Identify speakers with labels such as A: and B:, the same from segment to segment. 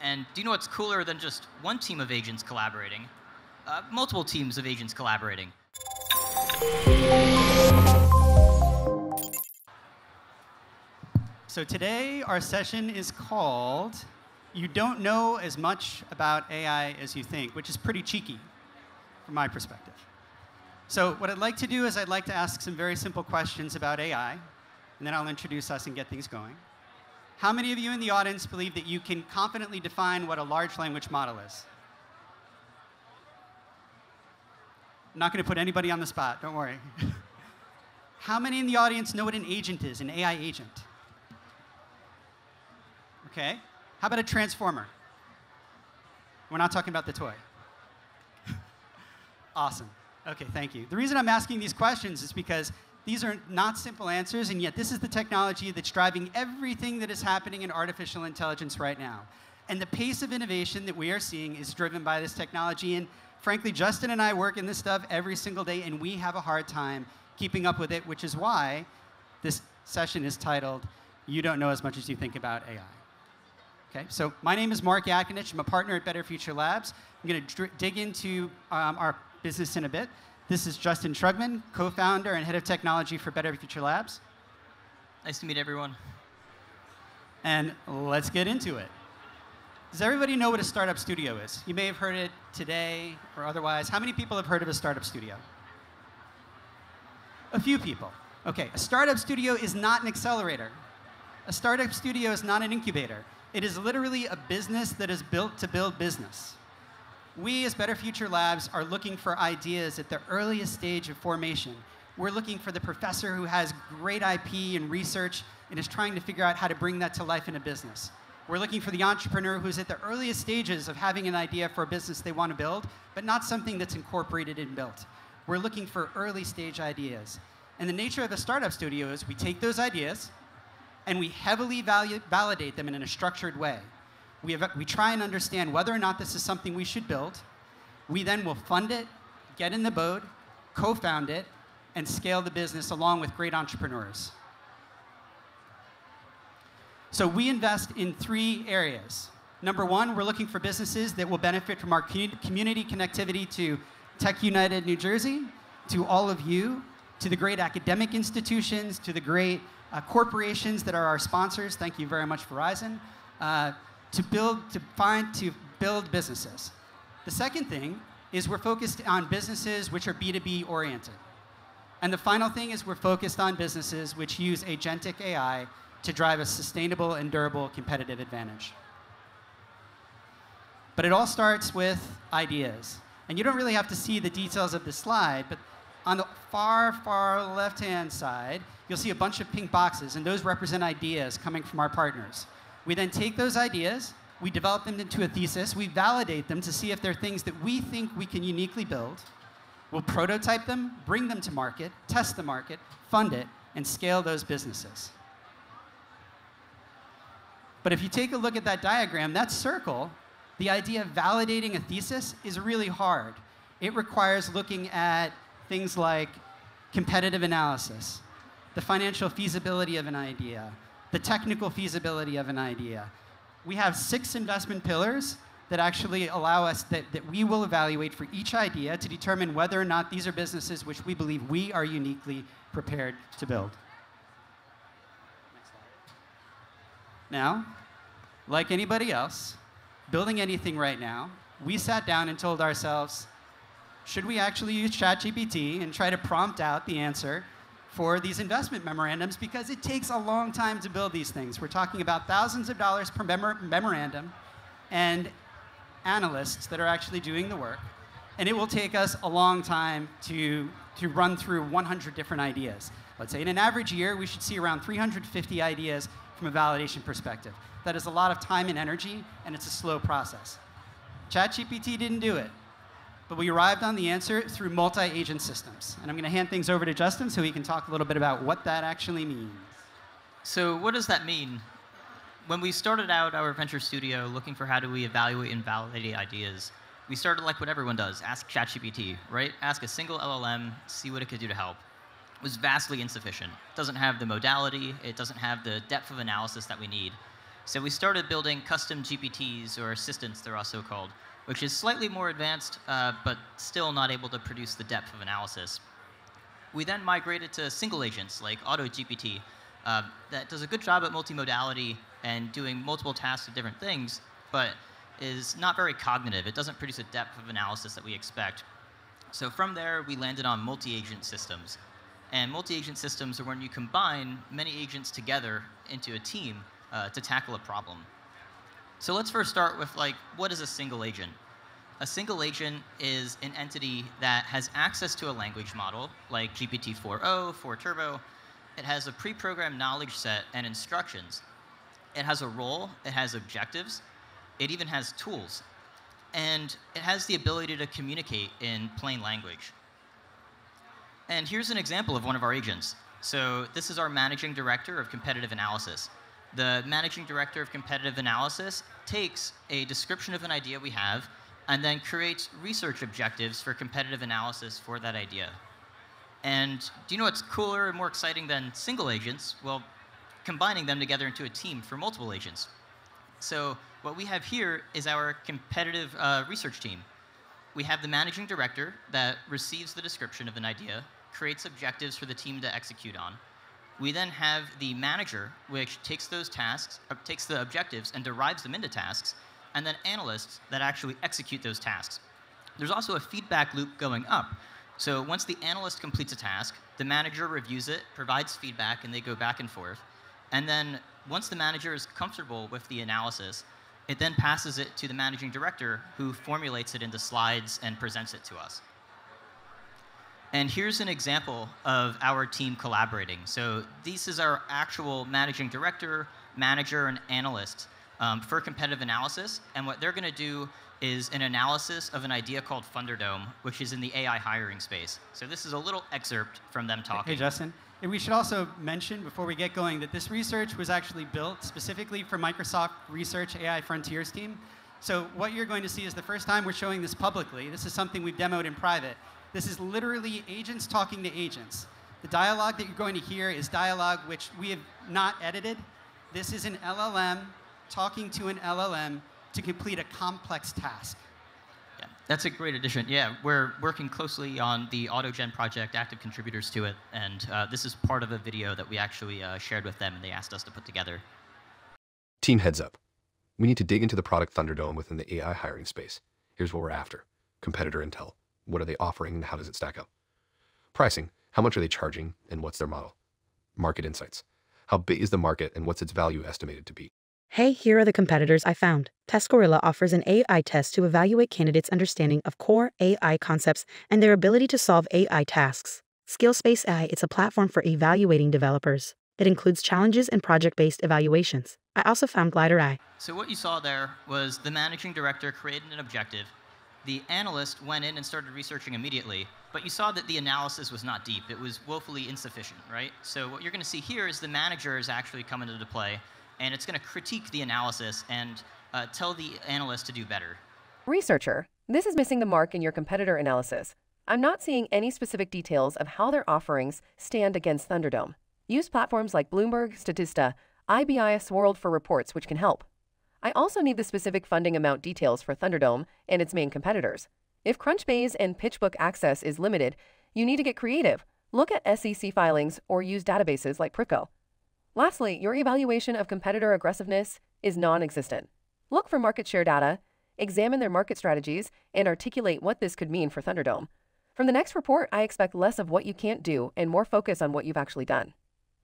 A: And do you know what's cooler than just one team of agents collaborating? Multiple teams of agents collaborating.
B: So today, our session is called You Don't Know As Much About AI As You Think, which is pretty cheeky from my perspective. So what I'd like to do is I'd like to ask some very simple questions about AI, and then I'll introduce us and get things going. How many of you in the audience believe that you can confidently define what a large language model is? I'm not going to put anybody on the spot, don't worry. How many in the audience know what an agent is, an AI agent? Okay. How about a transformer? We're not talking about the toy. Awesome. Okay, thank you. The reason I'm asking these questions is because these are not simple answers, and yet this is the technology that's driving everything that is happening in artificial intelligence right now. And the pace of innovation that we are seeing is driven by this technology. And frankly, Justin and I work in this stuff every single day, and we have a hard time keeping up with it, which is why this session is titled, You Don't Know As Much As You Think About AI. Okay, so my name is Mark Yackanich. I'm a partner at BetterFutureLabs. I'm going to dig into our business in a bit. This is Justin Trugman, co-founder and head of technology for BetterFutureLabs.
A: Nice to meet everyone.
B: And let's get into it. Does everybody know what a startup studio is? You may have heard it today or otherwise. How many people have heard of a startup studio? A few people. Okay, a startup studio is not an accelerator. A startup studio is not an incubator. It is literally a business that is built to build business. We, as BetterFutureLabs, are looking for ideas at the earliest stage of formation. We're looking for the professor who has great IP and research and is trying to figure out how to bring that to life in a business. We're looking for the entrepreneur who's at the earliest stages of having an idea for a business they want to build, but not something that's incorporated and built. We're looking for early stage ideas. And the nature of a startup studio is we take those ideas, and we heavily validate them in a structured way. We try and understand whether or not this is something we should build. We then will fund it, get in the boat, co-found it, and scale the business along with great entrepreneurs. So we invest in 3 areas. Number 1, we're looking for businesses that will benefit from our community connectivity to Tech United New Jersey, to all of you, to the great academic institutions, to the great corporations that are our sponsors. Thank you very much, Verizon. To build businesses. The second thing is we're focused on businesses which are B2B oriented. And the final thing is we're focused on businesses which use agentic AI to drive a sustainable and durable competitive advantage. But it all starts with ideas. And you don't really have to see the details of this slide, but on the far, far left-hand side, you'll see a bunch of pink boxes, and those represent ideas coming from our partners. We then take those ideas, we develop them into a thesis, we validate them to see if they're things that we think we can uniquely build. We'll prototype them, bring them to market, test the market, fund it, and scale those businesses. But if you take a look at that diagram, that circle, the idea of validating a thesis is really hard. It requires looking at things like competitive analysis, the financial feasibility of an idea, the technical feasibility of an idea. We have 6 investment pillars that actually allow us, that we will evaluate for each idea to determine whether or not these are businesses which we believe we are uniquely prepared to build. Now, like anybody else, building anything right now, we sat down and told ourselves, should we actually use ChatGPT and try to prompt out the answer for these investment memorandums, because it takes a long time to build these things. We're talking about thousands of dollars per memorandum and analysts that are actually doing the work. And it will take us a long time to run through 100 different ideas. Let's say in an average year, we should see around 350 ideas from a validation perspective. That is a lot of time and energy, and it's a slow process. ChatGPT didn't do it. But we arrived on the answer through multi-agent systems. And I'm going to hand things over to Justin so he can talk a little bit about what that actually means.
A: So what does that mean? When we started out our venture studio looking for how do we evaluate and validate ideas, we started like what everyone does, ask ChatGPT, right? Ask a single LLM, see what it could do to help. It was vastly insufficient. It doesn't have the modality. It doesn't have the depth of analysis that we need. So we started building custom GPTs, or assistants they're also called, which is slightly more advanced, but still not able to produce the depth of analysis. We then migrated to single agents like AutoGPT that does a good job at multimodality and doing multiple tasks of different things, but is not very cognitive. It doesn't produce a depth of analysis that we expect. So from there, we landed on multi-agent systems. And multi-agent systems are when you combine many agents together into a team to tackle a problem. So let's first start with, like, what is a single agent? A single agent is an entity that has access to a language model, like GPT-4o, 4Turbo. It has a pre-programmed knowledge set and instructions. It has a role. It has objectives. It even has tools. And it has the ability to communicate in plain language. And here's an example of one of our agents. So this is our managing director of competitive analysis. The managing director of competitive analysis takes a description of an idea we have and then creates research objectives for competitive analysis for that idea. And do you know what's cooler and more exciting than single agents? Well, combining them together into a team for multiple agents. So what we have here is our competitive research team. We have the managing director that receives the description of an idea, creates objectives for the team to execute on. We then have the manager, which takes those tasks, takes the objectives and derives them into tasks, and then analysts that actually execute those tasks. There's also a feedback loop going up. So once the analyst completes a task, the manager reviews it, provides feedback, and they go back and forth. And then once the manager is comfortable with the analysis, it then passes it to the managing director, who formulates it into slides and presents it to us. And here's an example of our team collaborating. So this is our actual managing director, manager, and analyst for competitive analysis. And what they're going to do is an analysis of an idea called Thunderdome, which is in the AI hiring space. So this is a little excerpt from them talking.
B: Hey, Justin. And we should also mention, before we get going, that this research was actually built specifically for Microsoft Research AI Frontiers team. So what you're going to see is the first time we're showing this publicly. This is something we've demoed in private. This is literally agents talking to agents. The dialogue that you're going to hear is dialogue which we have not edited. This is an LLM talking to an LLM to complete a complex task.
A: Yeah, that's a great addition. Yeah, we're working closely on the AutoGen project, active contributors to it, and this is part of a video that we actually shared with them, and they asked us to put together.
C: Team heads up. We need to dig into the product Thunderdome within the AI hiring space. Here's what we're after. Competitor intel. What are they offering and how does it stack up? Pricing. How much are they charging and what's their model? Market insights. How big is the market and what's its value estimated to be?
D: Hey, here are the competitors I found. TestGorilla offers an AI test to evaluate candidates' understanding of core AI concepts and their ability to solve AI tasks. Skillspace AI, it's a platform for evaluating developers. It includes challenges and project-based evaluations. I also found GliderEye.
A: So what you saw there was the managing director created an objective. The analyst went in and started researching immediately, but you saw that the analysis was not deep. It was woefully insufficient, right? So what you're going to see here is the manager is actually coming into play, and it's going to critique the analysis and tell the analyst to do better.
E: Researcher, this is missing the mark in your competitor analysis. I'm not seeing any specific details of how their offerings stand against Thunderdome. Use platforms like Bloomberg, Statista, IBIS World for reports, which can help. I also need the specific funding amount details for Thunderdome and its main competitors. If Crunchbase and PitchBook access is limited, you need to get creative. Look at SEC filings or use databases like Prico. Lastly, your evaluation of competitor aggressiveness is non-existent. Look for market share data, examine their market strategies, and articulate what this could mean for Thunderdome. From the next report, I expect less of what you can't do and more focus on what you've actually done.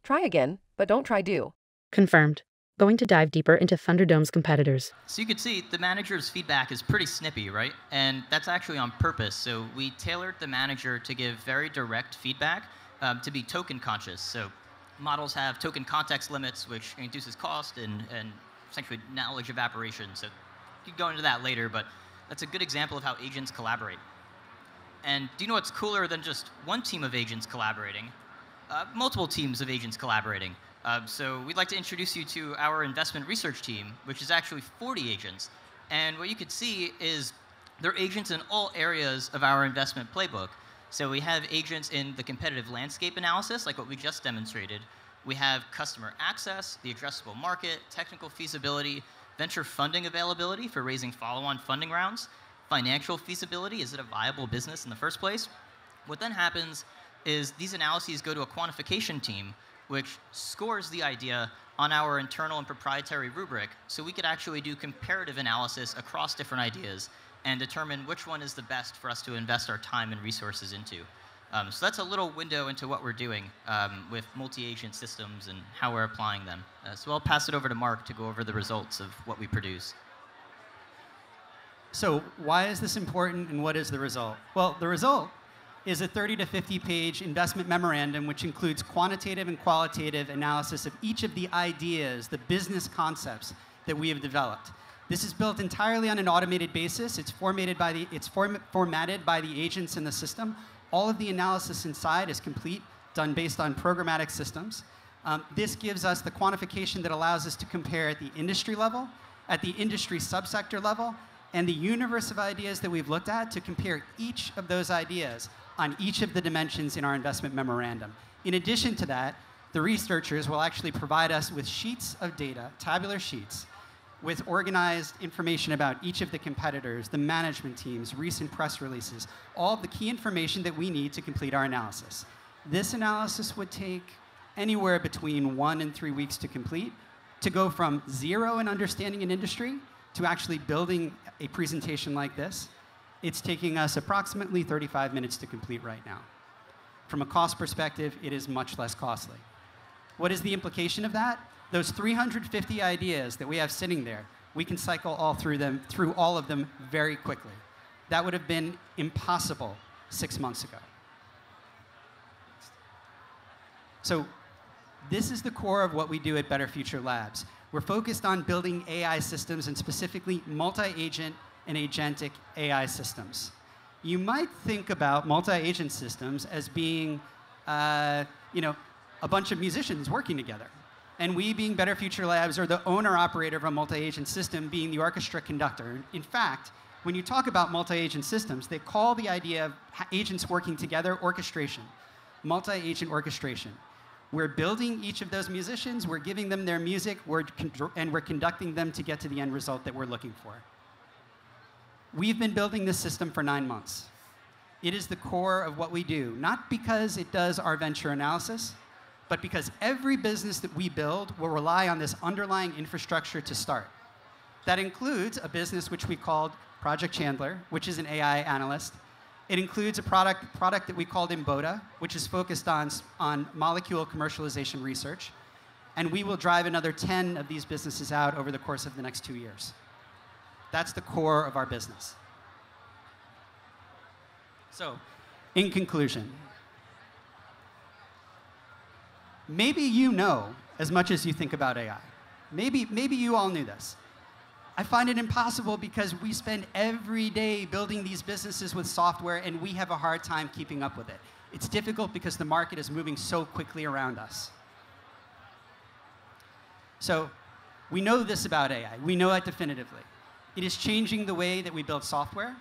E: Try again, but don't try do.
D: Confirmed. Going to dive deeper into Thunderdome's competitors.
A: So you can see the manager's feedback is pretty snippy, right? And that's actually on purpose. So we tailored the manager to give very direct feedback to be token conscious. So models have token context limits, which induces cost and essentially knowledge evaporation. So you can go into that later, but that's a good example of how agents collaborate. And do you know what's cooler than just one team of agents collaborating? Multiple teams of agents collaborating. So we'd like to introduce you to our investment research team, which is actually 40 agents. And what you could see is they're agents in all areas of our investment playbook. So we have agents in the competitive landscape analysis, like what we just demonstrated. We have customer access, the addressable market, technical feasibility, venture funding availability for raising follow-on funding rounds, financial feasibility, is it a viable business in the first place? What then happens is these analyses go to a quantification team, which scores the idea on our internal and proprietary rubric, so we could actually do comparative analysis across different ideas and determine which one is the best for us to invest our time and resources into. So that's a little window into what we're doing with multi-agent systems and how we're applying them. So I'll pass it over to Mark to go over the results of what we produce.
B: So why is this important, and what is the result? Well, the result is a 30 to 50-page investment memorandum, which includes quantitative and qualitative analysis of each of the ideas, the business concepts that we have developed. This is built entirely on an automated basis. It's formatted by the agents in the system. All of the analysis inside is complete, done based on programmatic systems. This gives us the quantification that allows us to compare at the industry level, at the industry subsector level, and the universe of ideas that we've looked at to compare each of those ideas on each of the dimensions in our investment memorandum. In addition to that, the researchers will actually provide us with sheets of data, tabular sheets, with organized information about each of the competitors, the management teams, recent press releases, all of the key information that we need to complete our analysis. This analysis would take anywhere between 1 and 3 weeks to complete, to go from zero in understanding an industry to actually building a presentation like this. It's taking us approximately 35 minutes to complete right now. From a cost perspective, it is much less costly. What is the implication of that? Those 350 ideas that we have sitting there, we can cycle through all of them very quickly. That would have been impossible 6 months ago. So this is the core of what we do at BetterFutureLabs. We're focused on building AI systems, and specifically multi-agent and agentic AI systems. You might think about multi-agent systems as being a bunch of musicians working together. And we, being BetterFutureLabs, are the owner-operator of a multi-agent system, being the orchestra conductor. In fact, when you talk about multi-agent systems, they call the idea of agents working together orchestration, multi-agent orchestration. We're building each of those musicians, we're giving them their music, and we're conducting them to get to the end result that we're looking for. We've been building this system for 9 months. It is the core of what we do, not because it does our venture analysis, but because every business that we build will rely on this underlying infrastructure to start. That includes a business which we called Project Chandler, which is an AI analyst. It includes a product that we called Imboda, which is focused on molecule commercialization research. And we will drive another 10 of these businesses out over the course of the next 2 years. That's the core of our business. So, in conclusion, maybe you know as much as you think about AI. Maybe you all knew this. I find it impossible because we spend every day building these businesses with software, and we have a hard time keeping up with it. It's difficult because the market is moving so quickly around us. So we know this about AI. We know it definitively. It is changing the way that we build software.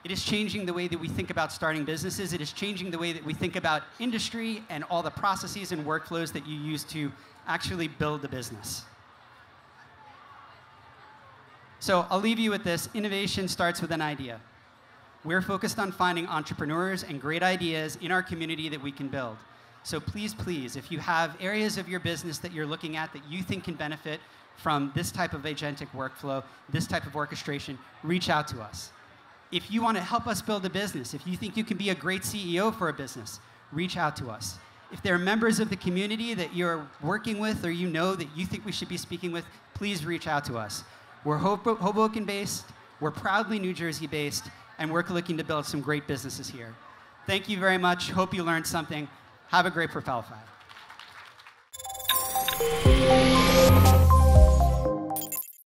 B: It is changing the way that we think about starting businesses. It is changing the way that we think about industry and all the processes and workflows that you use to actually build a business. So I'll leave you with this. Innovation starts with an idea. We're focused on finding entrepreneurs and great ideas in our community that we can build. So please, please, if you have areas of your business that you're looking at that you think can benefit from this type of agentic workflow, this type of orchestration, reach out to us. If you want to help us build a business, if you think you can be a great CEO for a business, reach out to us. If there are members of the community that you're working with or you know that you think we should be speaking with, please reach out to us. We're Hoboken-based, we're proudly New Jersey-based, and we're looking to build some great businesses here. Thank you very much. Hope you learned something. Have a great Propelify.